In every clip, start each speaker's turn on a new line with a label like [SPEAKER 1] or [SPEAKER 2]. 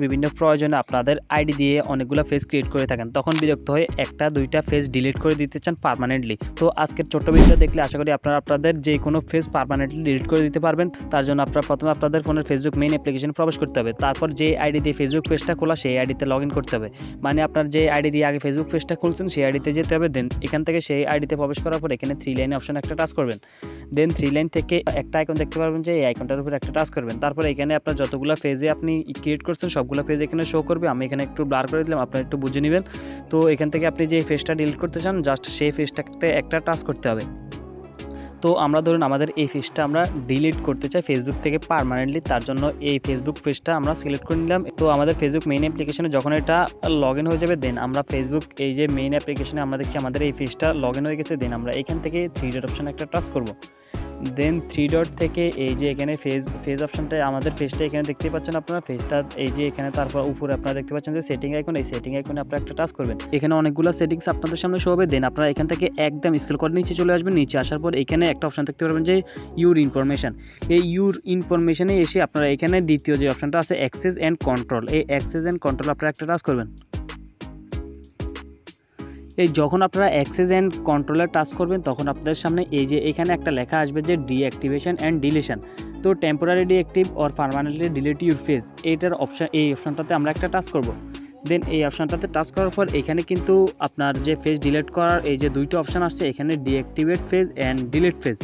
[SPEAKER 1] বিভিন্ন প্রয়োজনে আপনাদের আইডি দিয়ে অনেকগুলো পেজ ক্রিয়েট করে থাকেন, তখন বিরক্ত হয়ে একটা দুইটা পেজ ডিলিট করে দিতে চান পার্মানেন্টলি। তো আজকের ছোট্ট ভিডিও দেখলে আশা করি আপনারা আপনাদের যে কোনো পেজ পার্মানেন্টলি ডিলিট করে দিতে পারবেন। তার জন্য আপনারা প্রথমে আপনাদের ফোনের ফেসবুক মেইন অ্যাপ্লিকেশনে প্রবেশ করতে হবে। তারপর যে আইডি দিয়ে ফেসবুক পেজটা খোলা সেই আইডিতে লগ ইন করতে হবে। মানে আপনার যে আইডি দিয়ে আগে ফেসবুক পেজটা খুলছেন সেই আইডিতে যেতে হবে। দেন এখান থেকে সেই আইডিতে প্রবেশ করার পর এখানে 3 লাইন অপশন একটা টাচ করবেন। দেন 3 লাইন থেকে একটা আইকন দেখতে পারবেন, যে এই আইকনটার উপর একটা টাচ করবেন। তারপর এখানে আপনার যতগুলো পেজে আপনি ক্রিয়েট করছেন সবগুলো পেজ এখানে শো করবে। আমি এখানে একটু ব্লার করে দিলাম, আপনারা একটু বুঝে নেবেন। তো এখান থেকে আপনি যে পেজটা ডিলিট করতে চান জাস্ট সেই পেজটাতে একটা টাচ করতে হবে। তো আমরা ধরুন আমাদের এই পেজটা আমরা ডিলিট করতে চাই ফেসবুক থেকে পার্মানেন্টলি, তার জন্য এই ফেসবুক পেজটা আমরা সিলেক্ট করে নিলাম। তো আমাদের ফেসবুক মেইন অ্যাপ্লিকেশনে যখন এটা লগ ইন হয়ে যাবে, দেন আমরা ফেসবুক এই যে মেইন অ্যাপ্লিকেশনে আমরা দেখছি আমাদের এই পেজটা লগ ইন হয়ে গেছে। দেন আমরা এখান থেকে 3 ডট অপশন একটা টাচ করব। দেন 3 ডট থেকে এই যে এখানে ফেজ অপশনটা, আমাদের ফেজটা এখানে দেখতে পাচ্ছেন আপনারা, ফেজটা এই যে এখানে, তারপর উপরে আপনারা দেখতে পাচ্ছেন যে সেটিং আইকন, এই সেটিং আইকনে আপনারা একটা টাচ করবেন। এখানে অনেকগুলো সেটিংস আপনাদের সামনে শো হবে। দেন আপনারা এখান থেকে একদম স্ক্রল করে নিচে চলে আসবেন। নিচে আসার পর এখানে একটা অপশন দেখতে পারবেন যে ইউর ইনফরমেশন। এই ইউর ইনফরমেশনে এসে আপনারা এখানে দ্বিতীয় যে অপশনটা আছে অ্যাক্সেস অ্যান্ড কন্ট্রোল, এই অ্যাক্সেস অ্যান্ড কন্ট্রোল আপনারা একটা টাচ করবেন। এই যখন আপনারা অ্যাক্সেস অ্যান্ড কন্ট্রোলে টাচ করবেন তখন আপনাদের সামনে এই যে এখানে একটা লেখা আসবে যে ডিঅ্যাক্টিভেশন অ্যান্ড ডিলিশন। তো temporary deactive or permanently delete your page, এইটার অপশন, এই অপশনটাতে আমরা একটা টাচ করব। দেন এই অপশনটাতে টাচ করার পর এখানে কিন্তু আপনার যে পেজ ডিলিট করার এই যে দুইটা অপশন আসছে, এখানে deactivate page and delete page.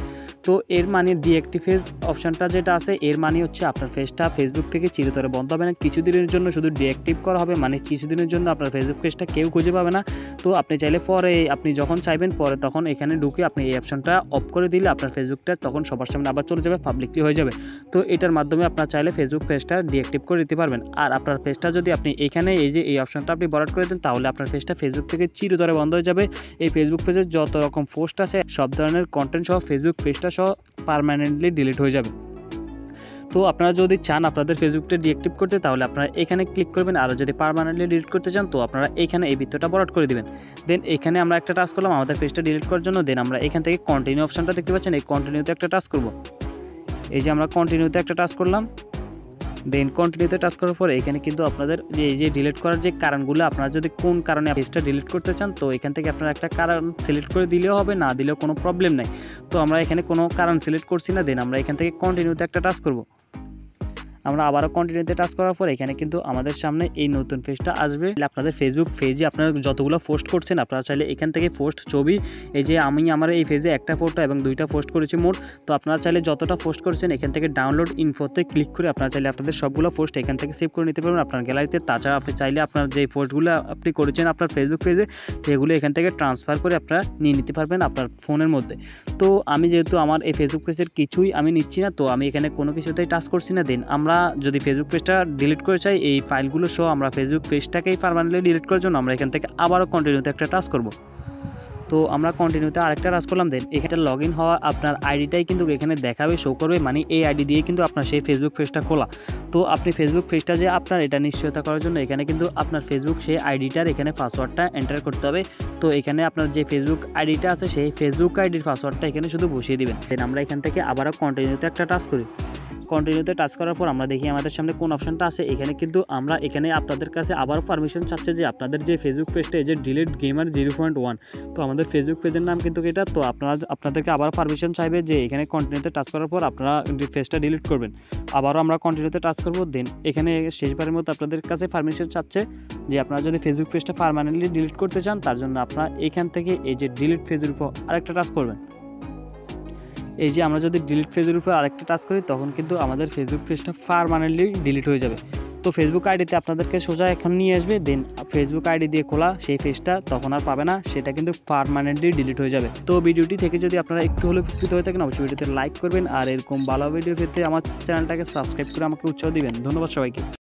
[SPEAKER 1] তো এর মানে ডিঅ্যাক্টিভ পেজ অপশনটা যেটা আছে এর মানে হচ্ছে আপনার পেজটা ফেসবুক থেকে চিরতরে বন্ধ হবে না, কিছুদিনের জন্য শুধু ডিঅ্যাক্টিভ করা হবে, মানে কিছুদিনের জন্য আপনার ফেসবুক পেজটা কেউ খুঁজে পাবে না। তো আপনি চাইলে পরে, আপনি যখন চাইবেন পরে তখন এখানে ঢুকে আপনি এই অপশনটা অফ করে দিলে আপনার ফেসবুকটা তখন সবার সামনে আবার চলে যাবে, পাবলিকলি হয়ে যাবে। তো এটার মাধ্যমে আপনার চাইলে ফেসবুক পেজটা ডিঅ্যাক্টিভ করে দিতে পারবেন। আর আপনার পেজটা যদি আপনি এখানে এই যে এই অপশনটা আপনি বরাদ করে দেন, তাহলে আপনার পেজটা ফেসবুক থেকে চিরতরে বন্ধ হয়ে যাবে। এই ফেসবুক পেজের যত রকম পোস্ট আছে সব ধরনের কন্টেন্ট সহ ফেসবুক পেজটা সহ পার্মানেন্টলি ডিলিট হয়ে যাবে। তো আপনারা যদি চান আপনাদের ফেসবুকটা ডিঅ্যাক্টিভ করতে, তাহলে আপনারা এখানে ক্লিক করবেন। আর যদি পার্মানেন্টলি ডিলিট করতে চান তো আপনারা এখানে এই বৃত্তটা বরাদ করে দিবেন। দেন এখানে আমরা একটা টাচ করলাম আমাদের পেজটা ডিলিট করার জন্য। দেন আমরা এখান থেকে কন্টিনিউ অপশনটা দেখতে পাচ্ছেন, এই কন্টিনিউতে একটা টাচ করব। এই যে আমরা কন্টিনিউতে একটা টাচ করলাম। দেন কন্টিনিউতে টাচ করার পর এখানে কিন্তু আপনাদের যে এই যে ডিলিট করার যে কারণগুলো, আপনারা যদি কোন কারণে পেজটা ডিলিট করতে চান তো এখান থেকে আপনারা একটা কারণ সিলেক্ট করে দিলেও হবে, না দিলেও কোনো প্রবলেম নাই। তো আমরা এখানে কোনো কারণ সিলেক্ট করছি না। দেন আমরা এখান থেকে কন্টিনিউতে একটা টাচ করব। আমরা আবারও কন্টিনিউতে টাচ করার পর এখানে কিন্তু আমাদের সামনে এই নতুন পেজটা আসবে। আপনাদের ফেসবুক পেজে আপনারা যতগুলো পোস্ট করছেন আপনারা চাইলে এখান থেকে পোস্ট ছবি, এই যে আমি আমার এই পেজে একটা ফটো এবং 2টা পোস্ট করেছি মোট, তো আপনারা চাইলে যতটা পোস্ট করেছেন এখান থেকে ডাউনলোড ইনফোতে ক্লিক করে আপনারা চাইলে আপনাদের সবগুলো পোস্ট এখান থেকে সেভ করে নিতে পারবেন আপনার গ্যালারিতে। তাছাড়া আপনি চাইলে আপনার যে পোস্টগুলো আপনি করেছেন আপনার ফেসবুক পেজে সেগুলো এখান থেকে ট্রান্সফার করে আপনারা নিয়ে নিতে পারবেন আপনার ফোনের মধ্যে। তো আমি যেহেতু আমার এই ফেসবুক পেজের কিছুই আমি নিচ্ছি না, তো আমি এখানে কোনো কিছুতেই টাচ করছি না। দেন আমরা যদি ফেসবুক পেজটা ডিলিট করে চাই এই ফাইলগুলো সহ আমরা ফেসবুক পেজটাকেই পার্মানেন্টলি ডিলিট করার জন্য আমরা এখান থেকে আবারও কন্টিনিউতে একটা টাচ করব। তো আমরা কন্টিনিউতে আরেকটা টাচ করলাম। দেন এখানে লগ ইন হওয়া আপনার আইডিটাই কিন্তু এখানে দেখাবে, শো করবে, মানে এই আইডি দিয়ে কিন্তু আপনার সেই ফেসবুক পেজটা খোলা। তো আপনি ফেসবুক পেজটা যে আপনার এটা নিশ্চয়তা করার জন্য এখানে কিন্তু আপনার ফেসবুক সেই আইডিটার এখানে পাসওয়ার্ডটা এন্টার করতে হবে। তো এখানে আপনার যে ফেসবুক আইডিটা আছে সেই ফেসবুক আইডির পাসওয়ার্ডটা এখানে শুধু বসিয়ে দিবেন। দেন আমরা এখান থেকে আবারও কন্টিনিউতে একটা টাচ করি। কন্টিনিউতে টাচ করার পর আমরা দেখি আমাদের সামনে কোন অপশনটা আছে। এখানে কিন্তু আমরা এখানে আপনাদের কাছে আবারও পারমিশন চাচ্ছে যে আপনাদের যে ফেসবুক পেজটা এই যে ডিলিট গেমার 0.1, তো আমাদের ফেসবুক পেজের নাম কিন্তু এটা। তো আপনাদেরকে আবারও পারমিশন চাইবে যে এখানে কন্টিনিউতে টাচ করার পর আপনারা পেজটা ডিলিট করবেন। আবারও আমরা কন্টিনিউতে টাচ করব। দেন এখানে শেষবারের মতো আপনাদের কাছে পারমিশন চাচ্ছে যে আপনারা যদি ফেসবুক পেজটা পার্মানেন্টলি ডিলিট করতে চান তার জন্য আপনারা এখান থেকে এই যে ডিলিট পেজের উপর আরেকটা টাচ করবেন। এই যে আমরা যদি ডিলিট পেজের উপর আরেকটা টাচ করি তখন কিন্তু আমাদের ফেসবুক পেজটা পার্মানেন্টলি ডিলিট হয়ে যাবে। তো ফেসবুক আইডিতে আপনাদেরকে সোজা এখন নিয়ে আসবে। দেন ফেসবুক আইডি দিয়ে খোলা সেই পেজটা তখন আর পাবে না, সেটা কিন্তু পার্মানেন্টলি ডিলিট হয়ে যাবে। তো ভিডিওটি থেকে যদি আপনারা একটু হলেও উপকৃত হয়ে থাকেন অবশ্যই ভিডিওতে লাইক করবেন, আর এরকম ভালো ভিডিও পেতে আমার চ্যানেলটাকে সাবস্ক্রাইব করে আমাকে উৎসাহ দিবেন। ধন্যবাদ সবাইকে।